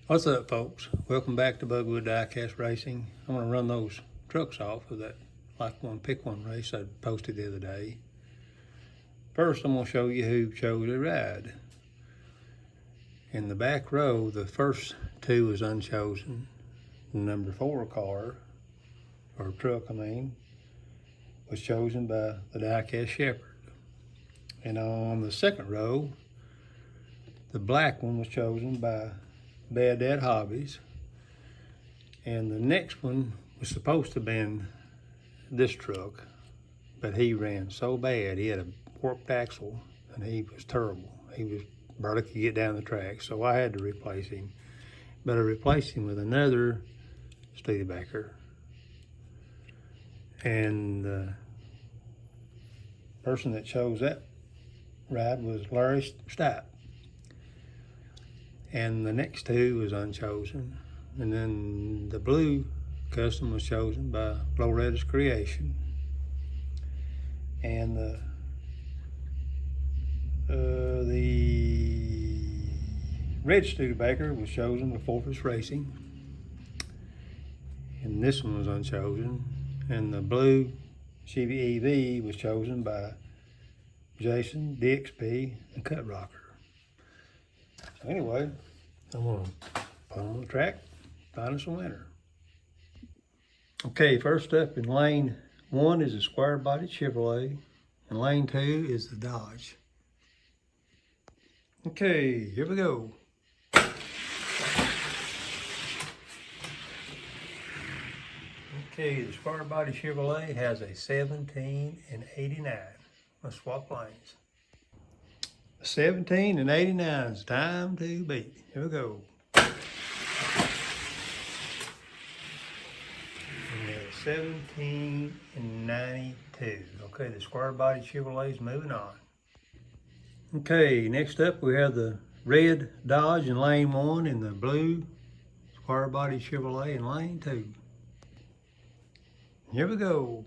What's up, folks? Welcome back to Bugwood Diecast Racing. I'm going to run those trucks off of that Like One Pick One race I posted the other day. First, I'm going to show you who chose a ride. In the back row, the first two was unchosen. The number 4 car, or truck, was chosen by the Diecast Shepherd. And on the second row, the black one was chosen by Bad Dad Hobbies, and the next one was supposed to have been this truck, but he ran so bad. He had a warped axle and he was terrible. He was barely could get down the track, so I had to replace him. But I replaced him with another Studebaker, and the person that chose that ride was Larry Stipe. And the next two was unchosen. And then the blue custom was chosen by Loretta's Creation. And the red Studebaker was chosen by Fortress Racing. And this one was unchosen. And the blue Chevy EV was chosen by Jason, DXP, and Cut Rocker. So anyway, I'm gonna put them on the track, find us a winner. Okay, first up in lane 1 is a square body Chevrolet, and lane 2 is the Dodge. Okay, here we go. Okay, the square body Chevrolet has a 17 and 89. Let's swap lanes. 17 and 89 is time to beat. Here we go. And 17 and 92. Okay, the square body Chevrolet's moving on. Okay, next up we have the red Dodge in lane 1 and the blue square body Chevrolet in lane 2. Here we go.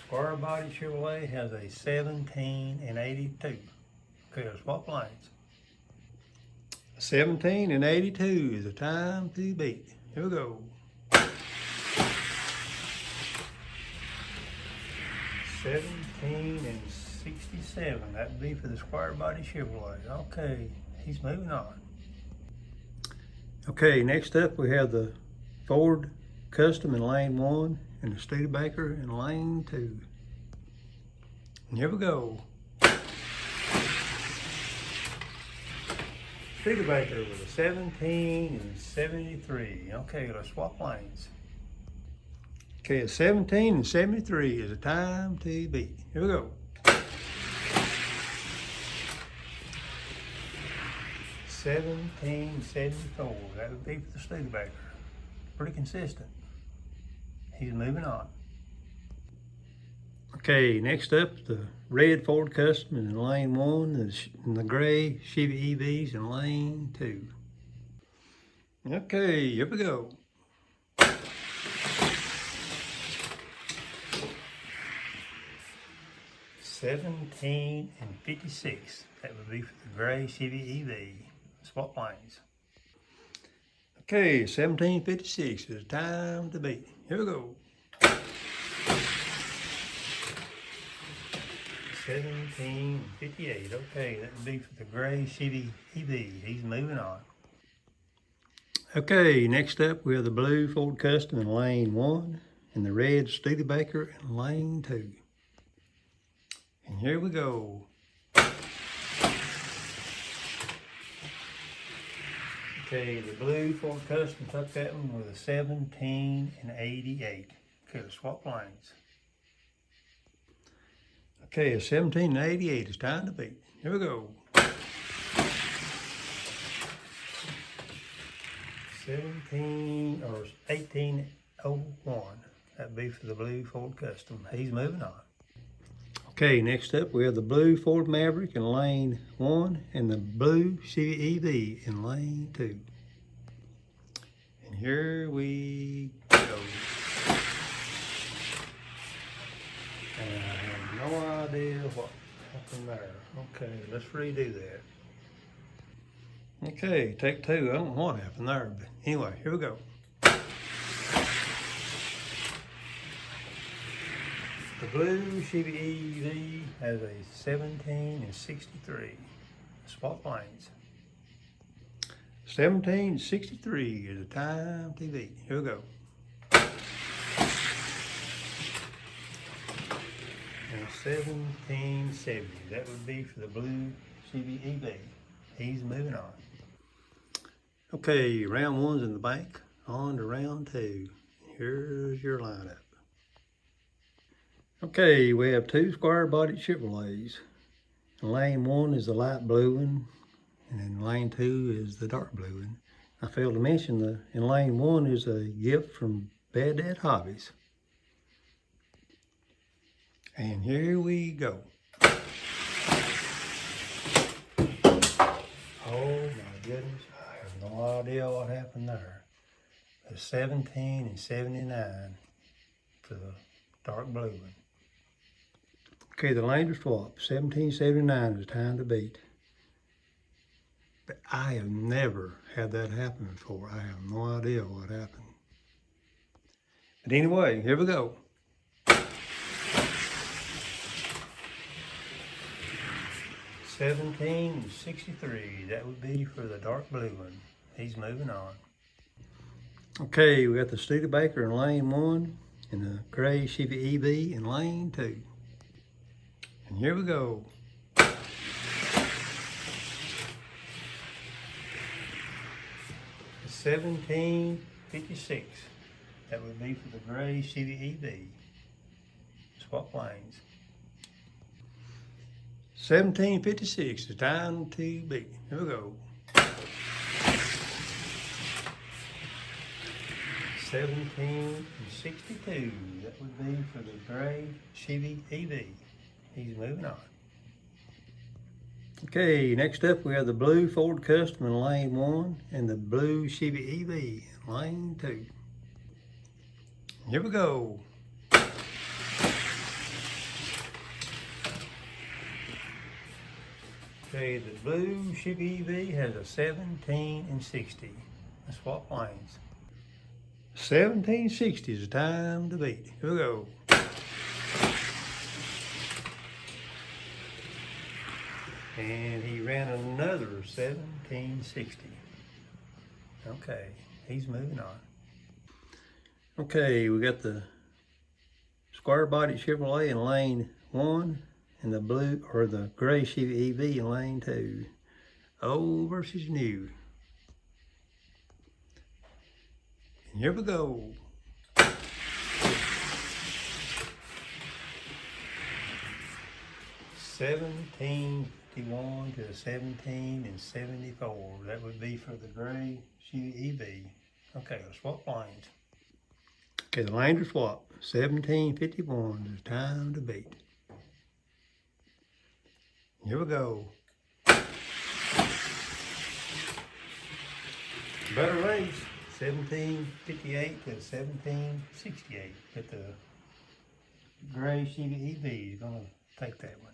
Square body Chevrolet has a 17 and 82. Okay, let's swap lanes. 17 and 82 is the time to beat. Here we go. 17 and 67. That'd be for the square body Chevrolet. Okay, he's moving on. Okay, next up we have the Ford Custom in lane 1 and the Studebaker in lane 2. And here we go. Studebaker with a 17 and 73. Okay, let's swap lanes. Okay, a 17 and 73 is the time to beat. Here we go. 1774. That would be for the Studebaker. Pretty consistent. He's moving on. Okay, next up, the red Ford Custom in lane 1 and the gray Chevy EVs in lane 2. Okay, here we go. 17 and 56. That would be for the gray Chevy EV. Swap lanes. Okay, 1756 is time to beat. Here we go. 1758. Okay, that would be for the gray Chevy EV. He's moving on. Okay, next up we have the blue Ford Custom in lane 1 and the red Studebaker in lane 2. And here we go. Okay, the blue Ford Custom took that one with a 17 and 88. Okay, let's swap lanes. Okay, a 17 and 88 is time to beat. Here we go. 17 or 1801. That'd be for the blue Ford Custom. He's moving on. Okay, next up we have the blue Ford Maverick in lane 1 and the blue Chevy EV in lane 2. And here we go. And I have no idea what Nothing there. Okay, let's redo that. Okay, take two. I don't know what happened there, but anyway, here we go. The blue Chevy EV has a 17 and 63. Swap lanes. 1763 is the time to beat. Here we go. And 1770. That would be for the blue Chevy EV. He's moving on. Okay, round one's in the bank. On to round two. Here's your lineup. Okay, we have two square-bodied Chevrolets. Lane one is the light blue one, and then lane two is the dark blue one. I failed to mention in lane one is a gift from Bad Dad Hobbies. And here we go. Oh my goodness, I have no idea what happened there. The 17 and 79 for the dark blue one. Okay, the lanes are swapped. 1779 is time to beat. But I have never had that happen before. I have no idea what happened. But anyway, here we go. 1763, that would be for the dark blue one. He's moving on. Okay, we got the Studebaker in lane one and the gray Chevy EV in lane two. And here we go. The 1756, that would be for the gray Chevy EV. Swap lanes. 1756, the time to beat. Here we go. 1762, that would be for the gray Chevy EV. He's moving on. Okay, next up we have the blue Ford Custom in lane one and the blue Chevy EV in lane two. Here we go. Okay, the blue Chevy EV has a 17 and 60. Let's swap lanes. 1760 is the time to beat. Here we go. And he ran another 1760. Okay, he's moving on. Okay, we got the square body Chevrolet in lane one and the blue or the gray Chevy EV in lane two. Old versus new. And here we go. 1751 to 17 and 74. That would be for the gray Chevy EV. Okay, let's swap lanes. Okay, the lanes are swapped. 1751 is time to beat. Here we go. Better race. 1758 to 1768. But the gray Chevy EV is going to take that one.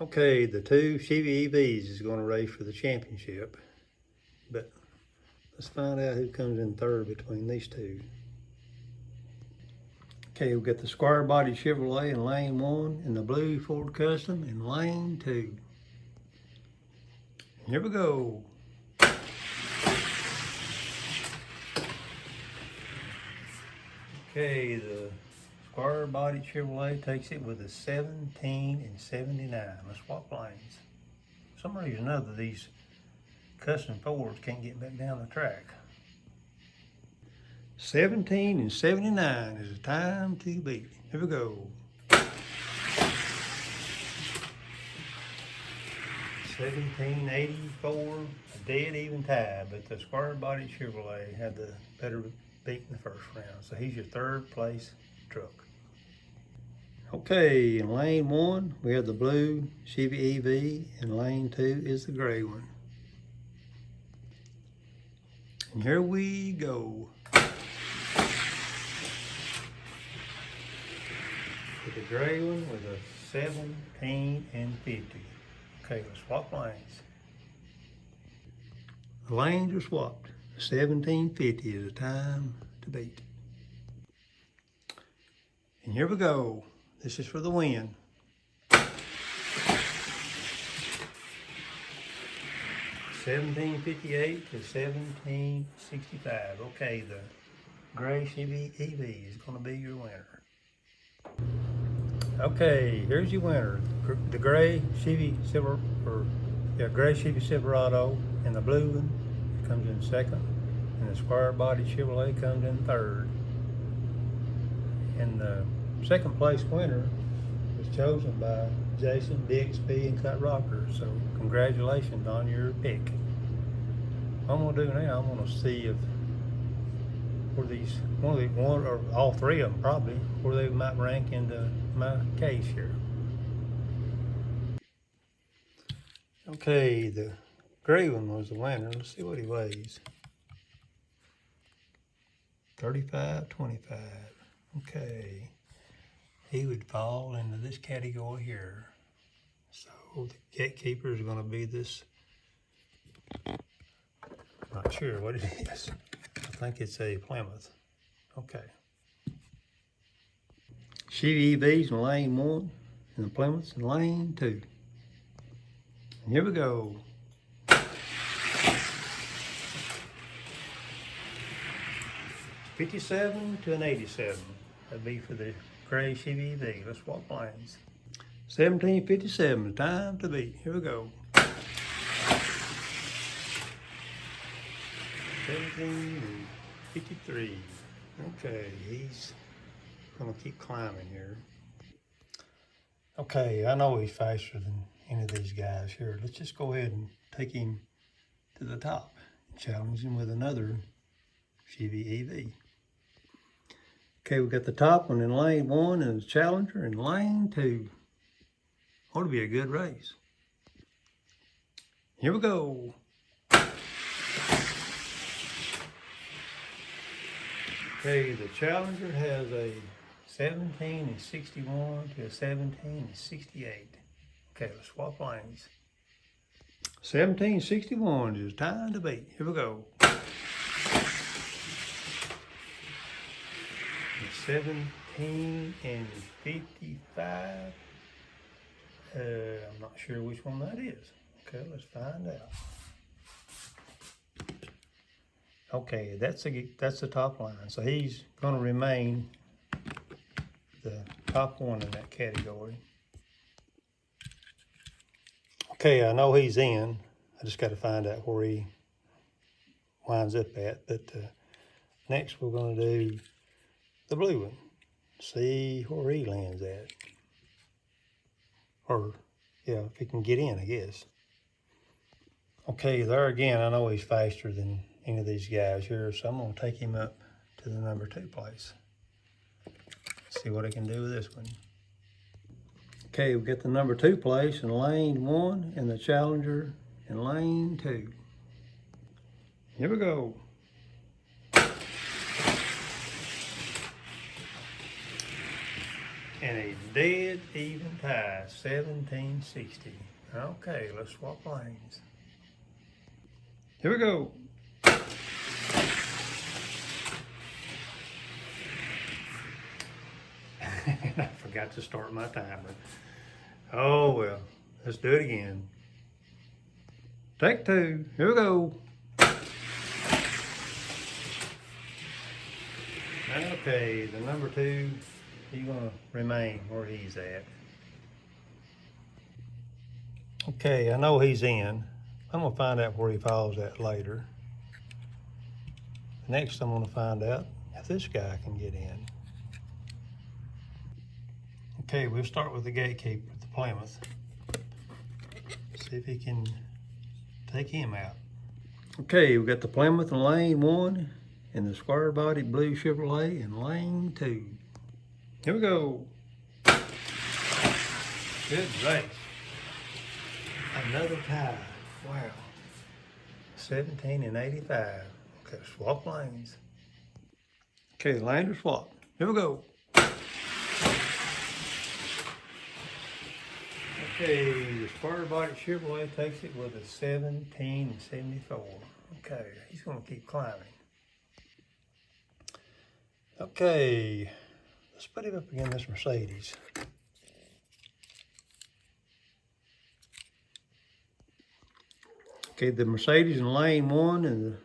Okay, the two Chevy EVs is going to race for the championship. But let's find out who comes in third between these two. Okay, we've got the square body Chevrolet in lane one and the blue Ford Custom in lane two. Here we go. Okay, the square body Chevrolet takes it with a 17 and 79. Let's swap lanes. For some reason or another, these custom Fords can't get back down the track. 17 and 79 is the time to beat. Here we go. 1784, a dead even tie, but the square body Chevrolet had the better beat in the first round. So he's your third place truck. Okay, in lane one, we have the blue Chevy EV, and lane two is the gray one. And here we go. With the gray one with a 17 and 50. Okay, let's swap lanes. The lanes are swapped. 1750 is the time to beat. And here we go. This is for the win. 1758 to 1765. Okay, the gray Chevy EV is going to be your winner. Okay, here's your winner. The gray Chevy Silverado, and the blue one comes in second, and the square body Chevrolet comes in third. And the second place winner was chosen by Jason, Bixby, and Cut Rocker. So congratulations on your pick. What I'm gonna do now, I'm gonna see if one or all three of them probably, where they might rank into my case here. Okay, the gray one was the winner. Let's see what he weighs. 35.25. Okay, he would fall into this category here. So the gatekeeper is going to be this. Not sure what it is. I think it's a Plymouth. Okay. Chevy EVs in lane 1 and the Plymouths in lane 2. And here we go. $57 to an $87. That'd be for the gray Chevy EV. Let's swap lanes. 1757, the time to beat. Here we go. 1753. Okay, he's gonna keep climbing here. Okay, I know he's faster than any of these guys here. Let's just go ahead and take him to the top and challenge him with another Chevy EV. Okay, we got the top one in lane 1 and the Challenger in lane 2. Ought to be a good race. Here we go. Okay, the Challenger has a 17 and 61 to a 17 and 68. Okay, let's swap lanes. 1761 is time to beat. Here we go. 17 and 55. I'm not sure which one that is. Okay, let's find out. Okay, that's the top line. So he's going to remain the top one in that category. Okay, I know he's in. I just got to find out where he winds up at. But next we're going to do the blue one. See where he lands at. Or, yeah, if he can get in, I guess. Okay, there again, I know he's faster than any of these guys here, so I'm going to take him up to the number 2 place. See what I can do with this one. Okay, we got the number 2 place in lane 1 and the Challenger in lane 2. Here we go. And a dead even tie, 1760. Okay, let's swap lanes. Here we go. And I forgot to start my timer. Oh well, let's do it again. Take 2, here we go. Okay, the number 2, he's gonna remain where he's at. Okay, I know he's in. I'm gonna find out where he falls at later. Next, I'm gonna find out if this guy can get in. Okay, we'll start with the gatekeeper, the Plymouth. See if he can take him out. Okay, we got the Plymouth in lane 1 and the square body blue Chevrolet in lane 2. Here we go. Good race. Another tie. Wow. 17 and 85. Okay, swap lanes. Okay, lanes are swapped. Here we go. Okay, the Square Body Chevrolet takes it with a 1774. Okay, he's gonna keep climbing. Okay, let's put him up against this Mercedes. Okay, the Mercedes in lane 1 and the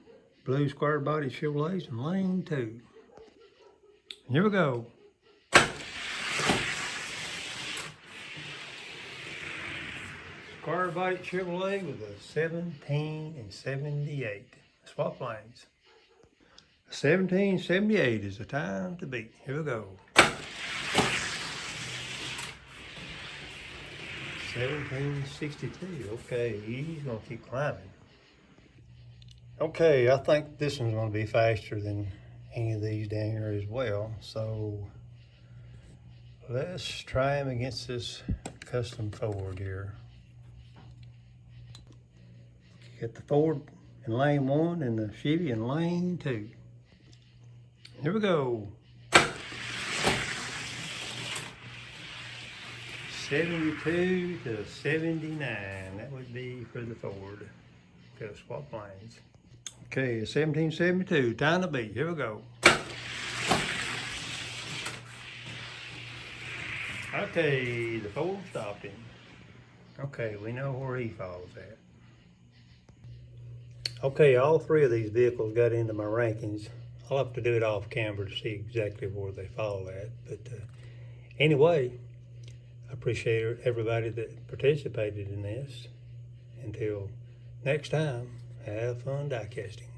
blue Square Body Chevrolets in lane 2. Here we go. Square Body Chevrolet with a 17 and 78. Swap lanes. 1778 is the time to beat. Here we go. 1762. Okay, he's gonna keep climbing. Okay, I think this one's gonna be faster than any of these down here as well. So let's try him against this custom Ford here. Get the Ford in lane 1 and the Chevy in lane 2. Here we go. 72 to 79. That would be for the Ford. Okay, swap lanes. Okay, 1772. Time to beat. Here we go. Okay, the Ford stopped him. Okay, we know where he falls at. Okay, all 3 of these vehicles got into my rankings. I'll have to do it off camera to see exactly where they fall at. But anyway, I appreciate everybody that participated in this. Until next time, have fun die casting.